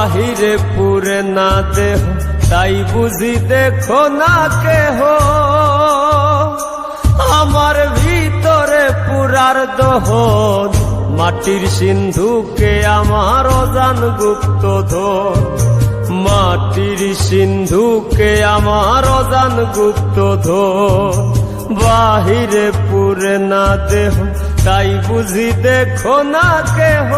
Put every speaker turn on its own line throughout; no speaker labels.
বাহিরে পুরে না দেহ তাই বুঝি দেখো না কেহ, আমার ভিতরে পুরার দহন মাটির সিন্ধুকে আমার অজান গুপ্তধন, মাটির সিন্ধুকে আমার অজান গুপ্তধন। বাহিরে পুরে না দেহ তাই বুঝি দেখো না কেহ,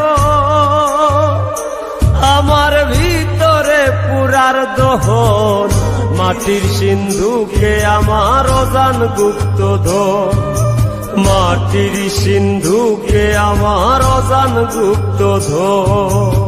আমার ভিতরে পুরার দহন মাটির সিন্ধুকে আমার অজান গুপ্তধন, মাটির সিন্ধুকে আমার অজান গুপ্তধন।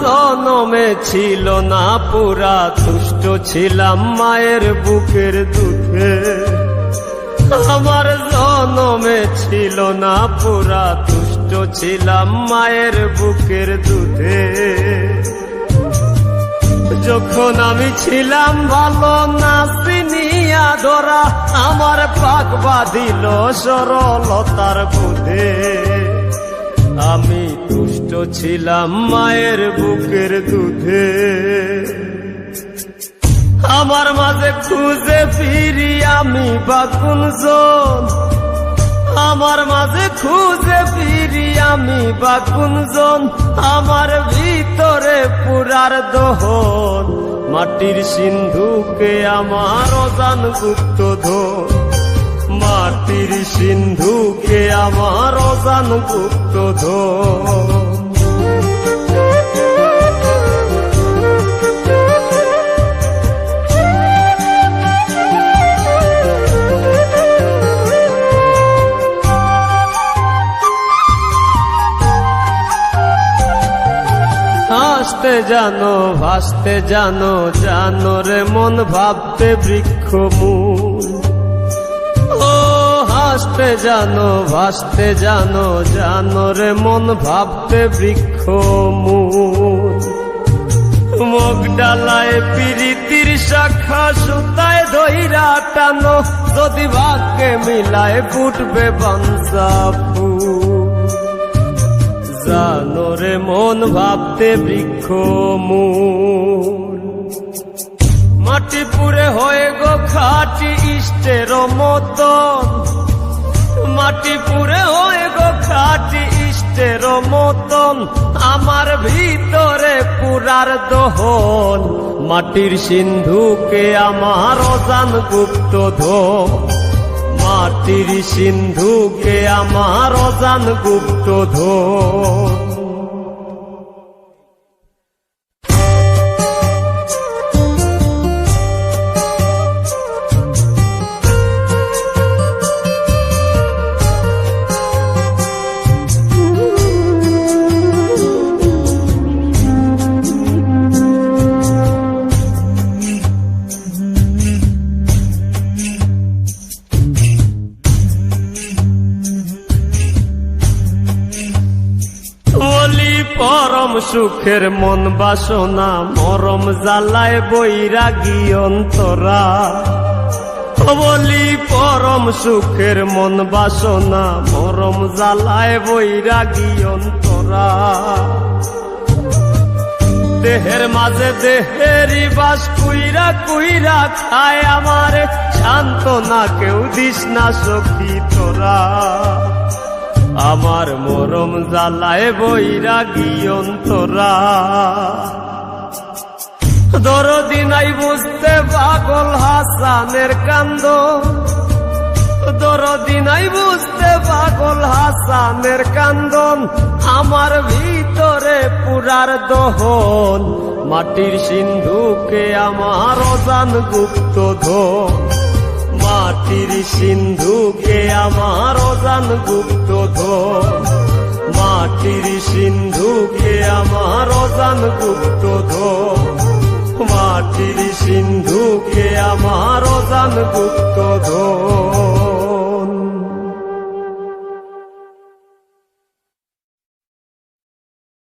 জনমে ছিল না পুরা তুষ্ট ছিলাম মায়ের বুকের দুধে, আমার জনমে ছিল না পুরা তুষ্ট ছিলাম মায়ের বুকের দুধে। যখন আমি ছিলাম ভালো না চিনিয়া ধরা, আমার পাক বাঁধিল সরলতার বুধে। আমি তুষ্ট ছিলাম মায়ের বুকের দুধে, আমার মাঝে খুঁজে ফিরি আমি বাকুনজন, আমার মাঝে খুঁজে ফিরি আমি বাকুনজন। আমার ভিতরে পুরার দহন মাটির সিন্ধুকে আমার অজান গুপ্তধন, মাটির সিন্ধুকে আমার অজান গুপ্তধন। হাসতে জানো ভাসতে জানো, জানো রে মন ভাবতে বৃক্ষ মূল। হাসতে জানো ভাসতে জানো, জানো রে মন ভাবতে বৃক্ষ মূল। মুখ ডালায় পিরিতির শাখা সুতায় ধইরা টানো, যদি ভাগ্যে মিলায় ফুটবে বাঞ্ছা ফুল। জানো রে মন ভাবতে বৃক্ষ মূল। মাটি পুরে হয়ে গো খাটি ইষ্টের মতন, মাটি পুরে হয়ে গো খাটি ইষ্টের মতন। আমার ভিতরে পুরার দহন মাটির সিন্ধুকে আমার অজান গুপ্তধন, মাটির সিন্ধুকে আমার অজান গুপ্তধন। পরম সুখের মন বাসনা, মরম জ্বালায় বৈরাগী অন্তরা। বলি পরম সুখের মন বাসনা, মরম জ্বালায় বৈরাগী অন্তরা। দেহের মাঝে দেহেরই বাস কুইরা কুইরা খায় আমারে, শান্ত না কেউ দিস না সখী তোরা। আমার মরম জ্বালায় বৈরাগী অন্তরা। দরদি নাই বুঝতে পাগল হাসানের কান্দ, দরদি নাই বুঝতে পাগল হাসানের কান্দন। আমার ভিতরে পুরার দহন মাটির সিন্ধুকে আমার অজান গুপ্তধন, মাটির সিন্ধুকে আমার অজান গুপ্তধন, মাটির সিন্ধুকে আমার অজান গুপ্তধন, মাটির সিন্ধুকে আমার অজান গুপ্তধন।